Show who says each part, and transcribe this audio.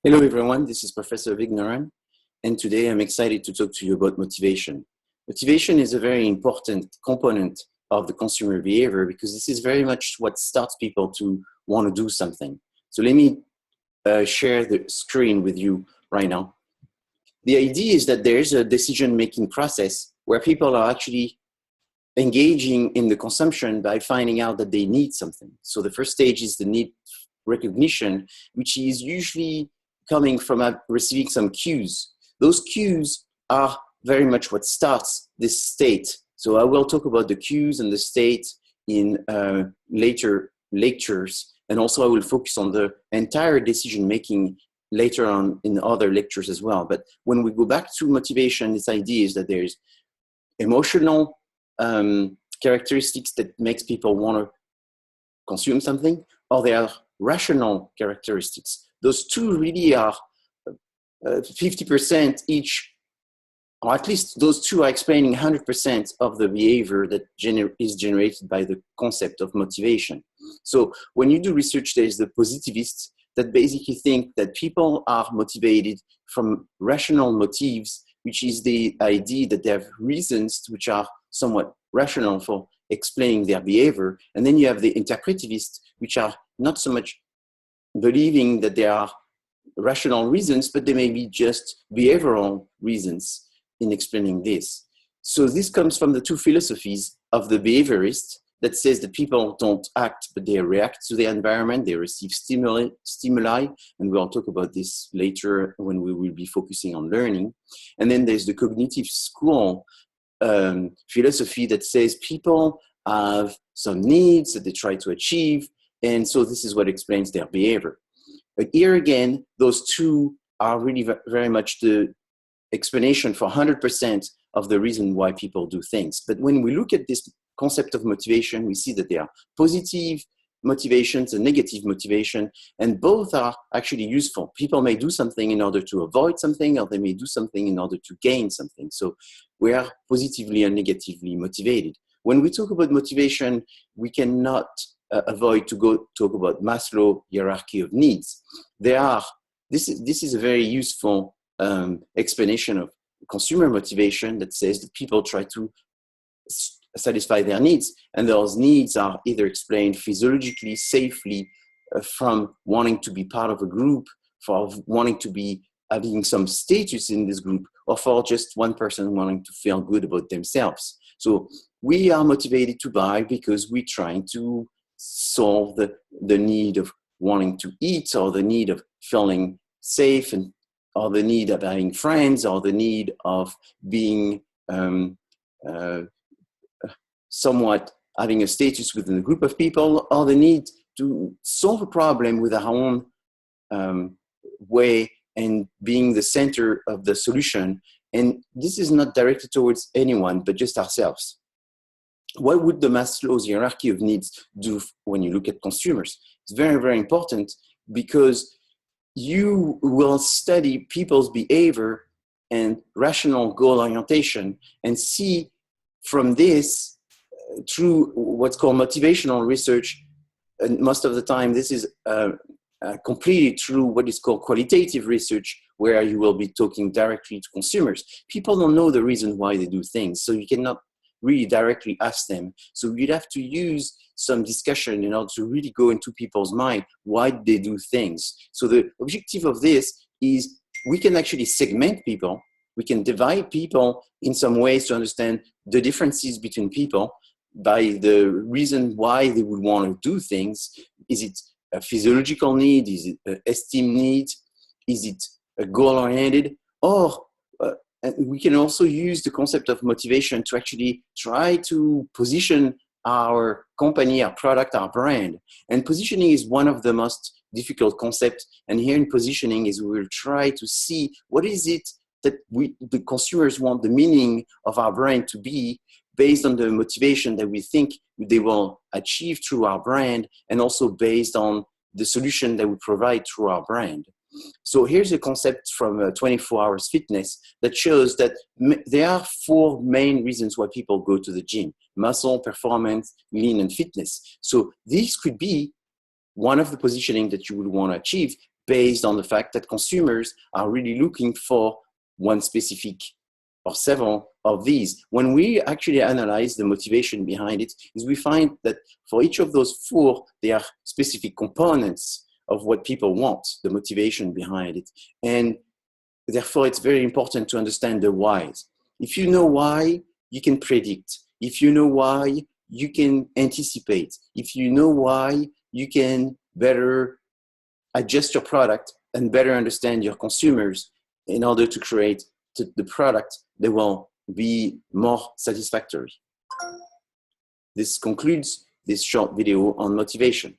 Speaker 1: Hello everyone, this is Professor Vignoran, and today I'm excited to talk to you about motivation. Motivation is a very important component of the consumer behavior because this is very much what starts people to want to do something. So let me share the screen with you right now. The idea is that there's a decision-making process where people are actually engaging in the consumption by finding out that they need something. So the first stage is the need recognition, which is usually coming from receiving some cues. Those cues are very much what starts this state. So I will talk about the cues and the state in later lectures, and also I will focus on the entire decision-making later on in other lectures as well. But when we go back to motivation, this idea is that there's emotional characteristics that makes people want to consume something, or there are rational characteristics. Those two really are 50% each, or at least those two are explaining 100% of the behavior that is generated by the concept of motivation. So when you do research, there's the positivists that basically think that people are motivated from rational motives, which is the idea that they have reasons which are somewhat rational for explaining their behavior. And then you have the interpretivists, which are not so much believing that there are rational reasons, but they may be just behavioral reasons in explaining this. So this comes from the two philosophies of the behaviorist that says that people don't act, but they react to the environment, they receive stimuli, and we'll talk about this later when we will be focusing on learning. And then there's the cognitive school philosophy that says people have some needs that they try to achieve, and so this is what explains their behavior. But here again, those two are really very much the explanation for 100% of the reason why people do things. But when we look at this concept of motivation, we see that there are positive motivations and negative motivation, and both are actually useful. People may do something in order to avoid something, or they may do something in order to gain something. So we are positively and negatively motivated. When we talk about motivation, we cannot avoid to go talk about Maslow hierarchy of needs. This is a very useful explanation of consumer motivation that says that people try to satisfy their needs, and those needs are either explained physiologically, safely, from wanting to be part of a group, for wanting to be having some status in this group, or for just one person wanting to feel good about themselves. So we are motivated to buy because we're trying to solve the need of wanting to eat, or the need of feeling safe, and or the need of having friends, or the need of being somewhat having a status within a group of people, or the need to solve a problem with our own way and being the center of the solution. And this is not directed towards anyone, but just ourselves. What would the Maslow's hierarchy of needs do when you look at consumers? It's very, very important because you will study people's behavior and rational goal orientation and see from this through what's called motivational research. And most of the time, this is completed through what is called qualitative research, where you will be talking directly to consumers. People don't know the reason why they do things, so you cannot really directly ask them. So you'd have to use some discussion in order to really go into people's mind why they do things. So the objective of this is we can actually segment people. We can divide people in some ways to understand the differences between people by the reason why they would want to do things. Is it a physiological need? Is it an esteem need? Is it a goal-oriented? Or we can also use the concept of motivation to actually try to position our company, our product, our brand. And positioning is one of the most difficult concepts. And here in positioning is we will try to see what is it that the consumers want the meaning of our brand to be, based on the motivation that we think they will achieve through our brand, and also based on the solution that we provide through our brand. So here's a concept from 24 Hours Fitness that shows that there are 4 main reasons why people go to the gym: muscle, performance, lean, and fitness. So these could be one of the positioning that you would want to achieve, based on the fact that consumers are really looking for one specific or several of these. When we actually analyze the motivation behind it, is we find that for each of those four, there are specific components of what people want, the motivation behind it. And therefore, it's very important to understand the whys. If you know why, you can predict. If you know why, you can anticipate. If you know why, you can better adjust your product and better understand your consumers in order to create the product that will be more satisfactory. This concludes this short video on motivation.